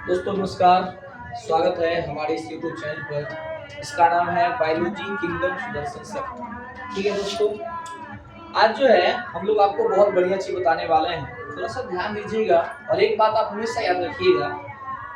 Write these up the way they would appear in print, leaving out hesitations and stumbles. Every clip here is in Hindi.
दोस्तों नमस्कार, स्वागत है हमारे इस यूट्यूब चैनल पर। इसका नाम है बायोलॉजी किंगडम सुदर्शन सर। ठीक है दोस्तों, आज जो है हम लोग आपको बहुत बढ़िया चीज बताने वाले हैं। थोड़ा सा ध्यान दीजिएगा और एक बात आप हमेशा याद रखिएगा,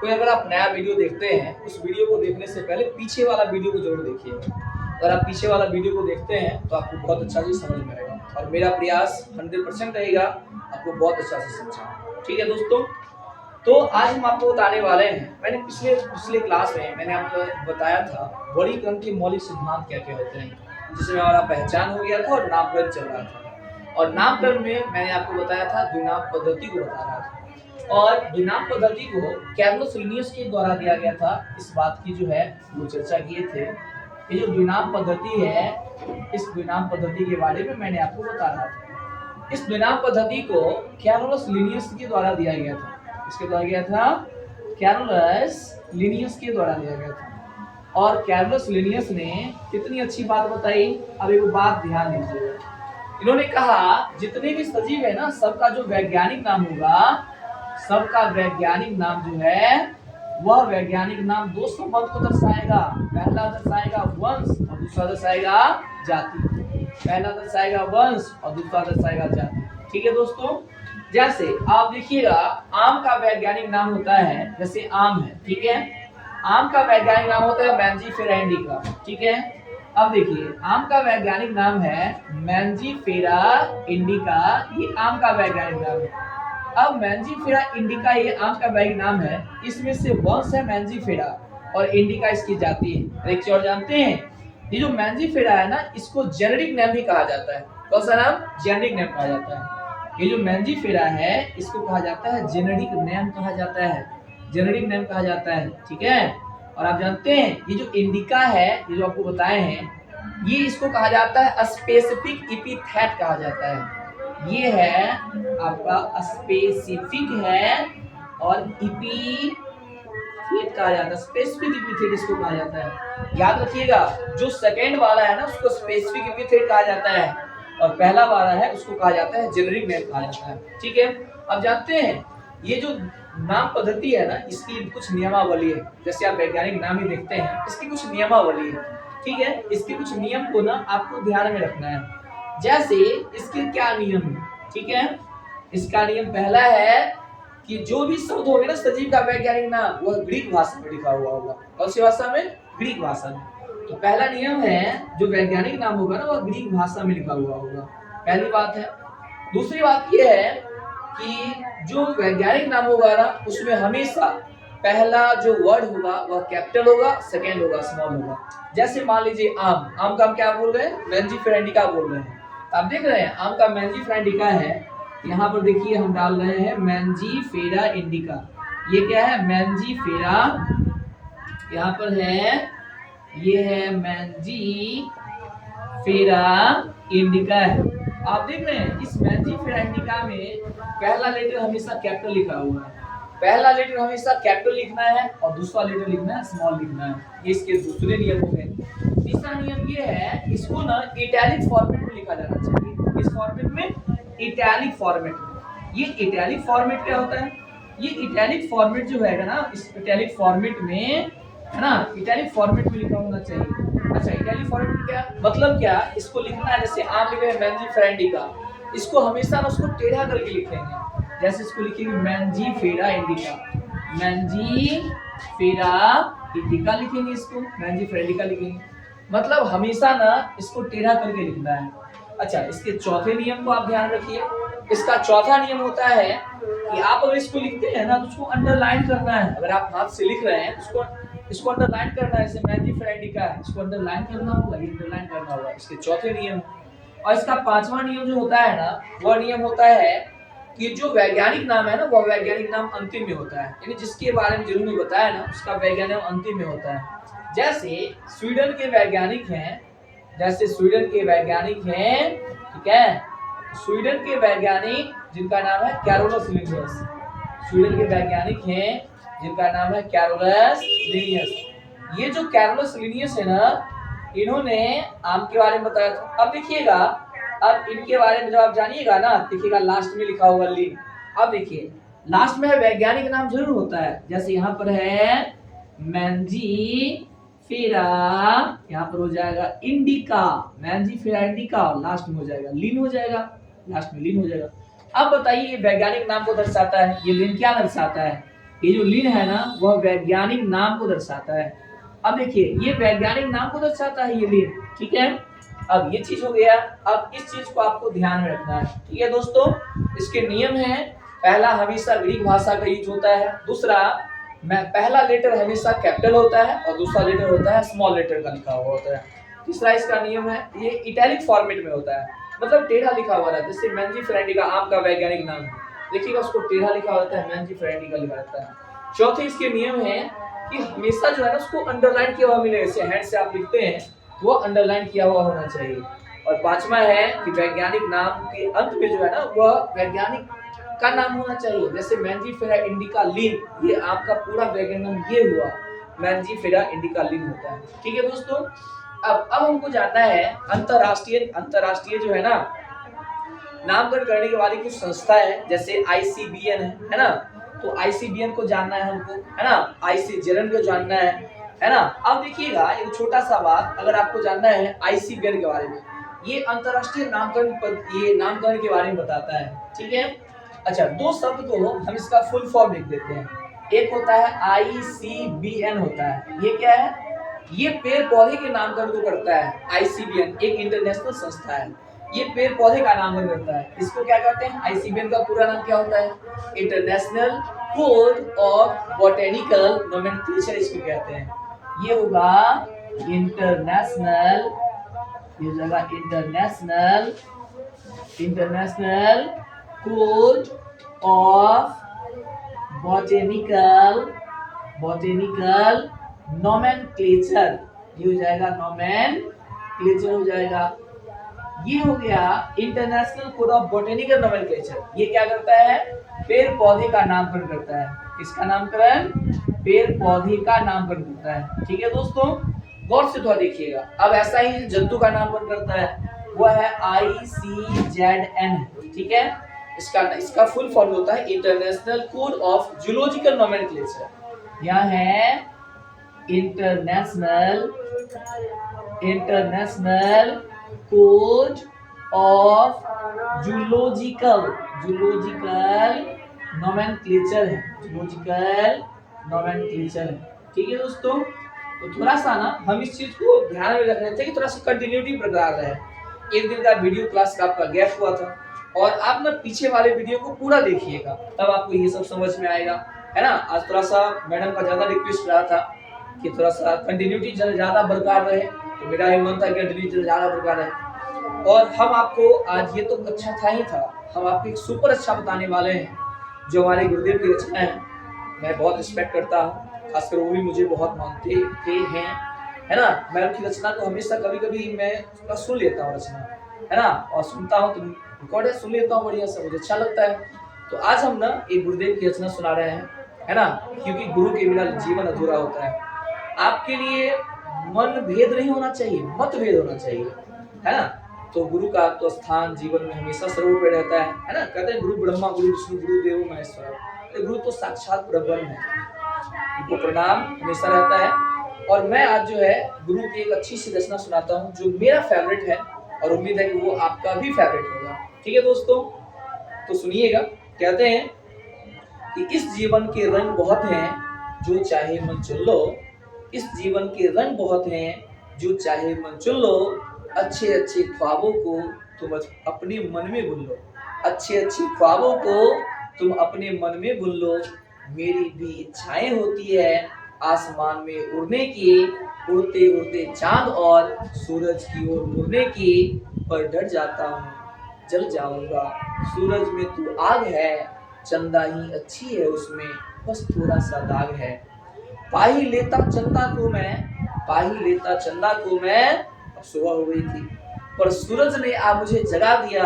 कोई अगर आप नया वीडियो देखते हैं, उस वीडियो को देखने से पहले पीछे वाला वीडियो को जरूर देखिएगा। अगर आप पीछे वाला वीडियो को देखते हैं तो आपको बहुत अच्छा चीज समझ में आएगा और मेरा प्रयास 100% रहेगा आपको बहुत अच्छा से समझाना। ठीक है दोस्तों, तो आज हम आपको बताने वाले हैं, मैंने पिछले क्लास में मैंने आपको बताया था वर्गीकरण के मौलिक सिद्धांत क्या क्या होते हैं, जिसमें हमारा पहचान हो गया था और नामकरण चल रहा था। और नामकरण में मैंने आपको बताया था द्विनाम पद्धति को बता रहा था, और द्विनाम पद्धति को कैरोलस लिनियस के द्वारा दिया गया था। इस बात की जो है वो चर्चा किए थे। ये जो द्विनाम पद्धति है, इस द्विनाम पद्धति के बारे में मैंने आपको बता रहा था। इस द्विनाम पद्धति को कैरोलस लिनियस के द्वारा दिया गया था। इसके द्वारा गया था कैरोलस लिनियस के द्वारा दिया गया था। और कैरोलस लिनियस ने कितनी अच्छी बात बताई। अब एक बात ध्यान दीजिएगा, इन्होंने कहा जितने भी सजीव है ना, सबका जो वैज्ञानिक नाम होगा, सबका वैज्ञानिक नाम जो है वह वैज्ञानिक नाम दो संबंध को दर्शाएगा। पहला दर्शाएगा वंश और दूसरा दर्शाएगा जाति। पहला दर्शाएगा वंश और दूसरा दर्शाएगा जाति। ठीक है दोस्तों, जैसे आप देखिएगा आम का वैज्ञानिक नाम होता है, जैसे आम है, ठीक है, आम का वैज्ञानिक नाम होता है मैंजीफेरा इंडिका। ठीक है, अब देखिए आम का वैज्ञानिक नाम है मैंजीफेरा इंडिका, ये आम का वैज्ञानिक नाम है। अब मैंजीफेरा इंडिका ये आम का वैज्ञानिक नाम है, इसमें से वंश है मैंजीफेरा और इंडिका इसकी जाति है। एक चीज और जानते हैं, ये जो मैंजीफेरा है ना, इसको जेनेरिक नेम भी कहा जाता है। कौन सा नाम? जेनेरिक नेम कहा जाता है। ये जो मैंजीफेरा है इसको कहा जाता है जेनेरिक नेम कहा जाता है, जेनेरिक नेम कहा जाता है। ठीक है, और आप जानते हैं ये जो इंडिका है, ये जो आपको बताए हैं, ये इसको कहा जाता है स्पेसिफिक एपिथेट कहा जाता है। ये है आपका स्पेसिफिक है और एपिथेट कहा जाता है। स्पेसिफिक एपिथेट इसको कहा जाता है। याद रखिएगा, जो सेकंड वाला है ना उसको स्पेसिफिक एपिथेट कहा जाता है और पहला वाला है उसको कहा जाता है जेनेरिक नेम कहा जाता है। ठीक है, अब जानते हैं ये जो नाम पद्धति है ना, इसकी कुछ नियमावली है। जैसे आप वैज्ञानिक नाम ही देखते हैं, इसकी कुछ नियमावली है। ठीक है, इसके कुछ नियम को ना आपको ध्यान में रखना है। जैसे इसके क्या नियम है, ठीक है, इसका नियम पहला है कि जो भी शब्द होंगे ना सजीव का वैज्ञानिक नाम, वह ग्रीक भाषा में लिखा हुआ होगा। कौन सी भाषा में? ग्रीक भाषा में। तो पहला नियम है, जो वैज्ञानिक नाम होगा ना वह ग्रीक भाषा में लिखा हुआ होगा। पहली बात है। दूसरी बात यह है कि जो वैज्ञानिक नाम होगा ना, उसमें हमेशा पहला जो वर्ड होगा वह कैपिटल होगा, सेकेंड होगा स्मॉल होगा। जैसे मान लीजिए आम, आम का हम क्या बोल रहे हैं? मैंजीफेरा इंडिका बोल रहे हैं। आप देख रहे हैं आम का मैंजीफेरा इंडिका है, यहाँ पर देखिए हम डाल रहे हैं मैंजीफेरा इंडिका। ये क्या है? मैंजीफेरा, यहाँ पर है, ये है मैंजीफेरा इंडिका है। आप देख रहे हैं इस मैंजीफेरा इंडिका में पहला लेटर हमेशा कैपिटल लिखा हुआ है। पहला लेटर हमेशा कैपिटल लिखना है और दूसरा लेटर लिखना है स्मॉल लिखना है। ये इसके दूसरे नियम हो गए। तीसरा नियम ये है, इसको ना इटैलिक फॉर्मेट में लिखा जाना चाहिए। इस फॉर्मेट में, इटैलिक फॉर्मेट में। ये इटैलिक फॉर्मेट क्या होता है? ये इटैलिक फॉर्मेट जो है ना, इस इटैलिक फॉर्मेट में है ना, इटैलिक फॉर्मेट में लिखा होना चाहिए। अच्छा, इटैलिक फॉर्मेट में क्या मतलब? क्या इसको लिखना है, जैसे आप लिख रहे हैं मैंजीफेरा इंडिका, इसको हमेशा ना उसको टेढ़ा करके लिखेंगे। जैसे इसको लिखेंगे मैंजीफेरा इंडिका, मैंजीफेरा इंडिका लिखेंगे, इसको मैंजीफेरा इंडिका लिखेंगे, मतलब हमेशा ना इसको टेढ़ा करके लिखना है। अच्छा, इसके चौथे नियम को आप ध्यान रखिए। इसका चौथा नियम होता है कि आप अगर इसको लिखते हैं ना तो उसको अंडरलाइन करना है। अगर आप हाथ से लिख रहे हैं तो इसको अंडरलाइन करना है। जैसे मैंजीफेरा इंडिका है, इसको अंडरलाइन करना होगा, अंडरलाइन करना होगा। इसके चौथे नियम। और इसका पांचवा नियम जो होता है ना, वह नियम होता है कि जो वैज्ञानिक नाम है ना, वह वैज्ञानिक नाम अंतिम में होता है। यानी जिसके बारे में जिन्होंने बताया ना, उसका वैज्ञानिक नाम अंतिम में होता है। जैसे स्वीडन के वैज्ञानिक हैं, जैसे स्वीडन के वैज्ञानिक हैं, ठीक है, स्वीडन के वैज्ञानिक जिनका नाम है कैरोलस लिनियस, स्वीडन के वैज्ञानिक हैं जिनका नाम है कैरोलस लिनियस। ये जो कैरोलस लिनियस है ना, इन्होंने आम के बारे में बताया था। अब देखिएगा, अब इनके बारे में जब आप जानिएगा ना, देखिएगा लास्ट में लिखा होगा लिन। अब देखिए लास्ट में वैज्ञानिक नाम जरूर होता है, जैसे यहाँ पर है मैंजीफेरा, यहाँ पर हो जाएगा इंडिका, मैंजीफेरा इंडिका, और लास्ट में हो जाएगा लीन हो जाएगा, लास्ट में लीन हो जाएगा। अब बताइए ये वैज्ञानिक नाम को दर्शाता है, ये लीन क्या दर्शाता है? ये जो लीन है ना वह वैज्ञानिक नाम को दर्शाता है। अब देखिए ये वैज्ञानिक नाम को दर्शाता है ये लीन, ठीक है। अब ये चीज हो गया, अब इस चीज को आपको ध्यान में रखना है, ठीक है दोस्तों। इसके नियम है, पहला हमेशा ग्रीक भाषा का यूज होता है, दूसरा मैं पहला लेटर हमेशा कैपिटल होता है और दूसरा लेटर होता है स्मॉल लेटर का लिखा हुआ होता है। तीसरा इसका नियम है ये इटैलिक फॉर्मेट में होता है, मतलब टेढ़ा लिखा हुआ रहता है। जैसे मैंजीफेरा इंडिका आम का वैज्ञानिक नाम है, देखिएगा उसको टेढ़ा लिखा होता है, मैंजीफेरा इंडिका लिखा रहता है। चौथे इसके नियम है कि हमेशा जो है ना उसको अंडरलाइन किया हुआ मिलेगा, जैसे हैंड से आप लिखते हैं वो अंडरलाइन किया हुआ होना चाहिए। और पांचवा है कि वैज्ञानिक नाम के अंत में जो है ना वह वैज्ञानिक का नाम होना चाहिए, जैसे मैंजीफेरा इंडिका लीन, ये आपका पूरा वैज्ञानिक नाम ये हुआ, मैंजीफेरा इंडिका लीन होता है, ठीक है दोस्तों। अब हमको जानना है अंतरराष्ट्रीय जो है ना नामकरण करने के वाली कुछ संस्था है, जैसे आईसीबीएन है ना, तो आईसीबीएन को जानना है हमको, है ना, आईसीजेरन को जानना है ना। अब देखिएगा एक छोटा सा बात अगर आपको जानना है आईसीबीएन के बारे में, ये अंतरराष्ट्रीय नामकरण के बारे में बताता है, ठीक है। अच्छा, दो शब्द को हम इसका फुल फॉर्म लिख देते हैं, एक होता है आईसीबीएन होता है, ये क्या है, ये पेड़ पौधे के नामकरण को करता है। आईसीबीएन एक इंटरनेशनल संस्था है, ये पेड़ पौधे का नामकरण करता है। इसको क्या कहते हैं, आईसीबीएन का पूरा नाम क्या होता है, international code of botanical nomenclature इसको कहते हैं। ये होगा इंटरनेशनल, ये जगह international code of botanical nomenclature, ये हो जाएगा नोमेनक्लेचर हो जाएगा। ये हो गया international code of botanical nomenclature, ये क्या करता है, पेड़ पौधे का नामकरण करता है। किसका नामकरण, पेड़ पौधे का नामकरण करता है, ठीक है दोस्तों। गौर से थोड़ा देखिएगा। अब ऐसा ही जंतु का नामकरण करता है, वो है ICZN, ठीक है। इसका फुल फॉर्म होता है international code of zoological nomenclature. यहाँ है international code of zoological nomenclature है, ठीक है दोस्तों। तो थोड़ा सा ना हम इस चीज को ध्यान में रखना चाहिए कि थोड़ा सा कंटिन्यूटी बरकरार रहे। एक दिन का वीडियो क्लास का आपका गैप हुआ था, और आप ना पीछे वाले वीडियो को पूरा देखिएगा, तब आपको ये सब समझ में आएगा, है ना। आज थोड़ा सा मैडम का ज्यादा रिक्वेस्ट रहा था कि थोड़ा सा कंटिन्यूटी ज्यादा बरकरार रहे, तो मेरा ये मन था कि कंटिन्यूटी ज्यादा बरकरार रहे। और हम आपको आज ये तो अच्छा था ही था, हम आपको एक सुपर अच्छा बताने वाले हैं जो हमारे गुरुदेव की रचना है। मैं बहुत रिस्पेक्ट करता हूँ, खासकर वो भी मुझे बहुत मानते थे हैं, है ना। मैं उनकी रचना को हमेशा कभी कभी मैं सुन लेता हूँ रचना, है ना, और सुनता हूँ तो रिकॉर्ड सुन लेता हूँ बढ़िया से, मुझे अच्छा लगता है। तो आज हम ना एक गुरुदेव की रचना सुना रहे हैं, है ना, क्योंकि गुरु के बिना जीवन अधूरा होता है। आपके लिए मन भेद नहीं होना चाहिए, मत भेद होना चाहिए, है ना। तो गुरु का तो स्थान जीवन में हमेशा सर्वोपरि रहता है ना। कहते हैं गुरु ब्रह्मा गुरु विष्णु गुरु देव महेश्वर, तो गुरु तो साक्षात परब्रह्म है, उनको प्रणाम हमेशा रहता है। और मैं आज जो है गुरु की एक अच्छी सी रचना सुनाता हूँ जो मेरा फेवरेट है, और उम्मीद है कि वो आपका भी फेवरेट होगा, ठीक है दोस्तों। तो सुनिएगा, कहते हैं कि इस जीवन के रंग बहुत हैं जो चाहे मन चुन लो, इस जीवन के रंग बहुत हैं जो चाहे मन चुन लो, अच्छे अच्छे ख्वाबों को तुम अपने मन में बुन लो, अच्छे अच्छे ख्वाबों को तुम अपने मन में बुन लो। मेरी भी इच्छाएं होती है आसमान में उड़ने की, उड़ते उड़ते चांद और सूरज की ओर मुड़ने की, पर डर जाता हूँ जल जाऊंगा। सूरज में तू आग है, चंदा ही अच्छी है उसमें बस थोड़ा सा दाग है। पा ही लेता चंदा को मैं, अब सुबह हो गई थी, पर सूरज ने आ मुझे जगा दिया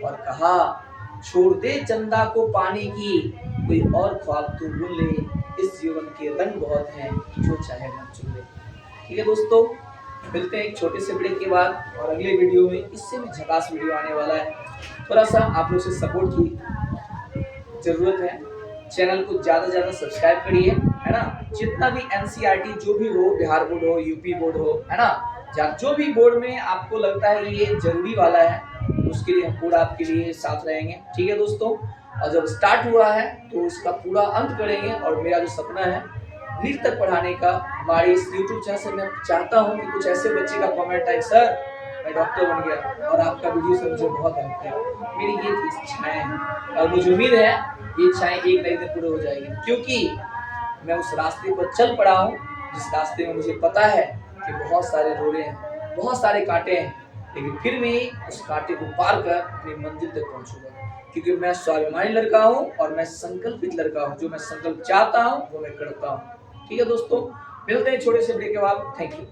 और कहा छोड़ दे चंदा को पाने की, कोई और ख्वाब तू बुन ले, इस जीवन के रंग बहुत हैं जो चाहे मन चुन ले। ठीक है दोस्तों, मिलते हैं एक छोटे से ब्रेक के बाद, और अगले वीडियो में इससे भी झकास वीडियो आने वाला है। थोड़ा सा आप लोग से सपोर्ट की जरूरत है। चैनल को ज्यादा से ज्यादा सब्सक्राइब करिए, है ना। जितना भी एनसीईआरटी जो भी हो, बिहार बोर्ड हो, यूपी बोर्ड हो, है ना, जो भी बोर्ड में आपको लगता है ये जरूरी वाला है, उसके लिए हम पूरा आपके लिए साथ रहेंगे। ठीक है दोस्तों, और जब स्टार्ट हुआ है तो इसका पूरा अंत करेंगे। और मेरा जो सपना है नीट तक पढ़ाने का, हमारे इस यूट्यूब चैनल से मैं चाहता हूँ कि कुछ ऐसे बच्चे का कमेंट आए, सर मैं डॉक्टर बन गया और आपका वीडियो से मुझे बहुत हेल्प किया। मेरी ये इच्छाएं हैं और मुझे उम्मीद है ये इच्छाएं एक नई दिन पूरी हो जाएगी, क्योंकि मैं उस रास्ते पर चल पड़ा हूँ जिस रास्ते में मुझे पता है कि बहुत सारे रोड़े हैं, बहुत सारे कांटे हैं, लेकिन फिर भी उस कांटे को पार कर अपनी मंजिल तक पहुंचूंगा। क्योंकि मैं स्वाभिमानी लड़का हूँ और मैं संकल्पित लड़का हूँ। जो मैं संकल्प चाहता हूँ वो मैं करता हूँ। ठीक है दोस्तों, मिलते हैं छोटे से ब्रेक के बाद। Thank you.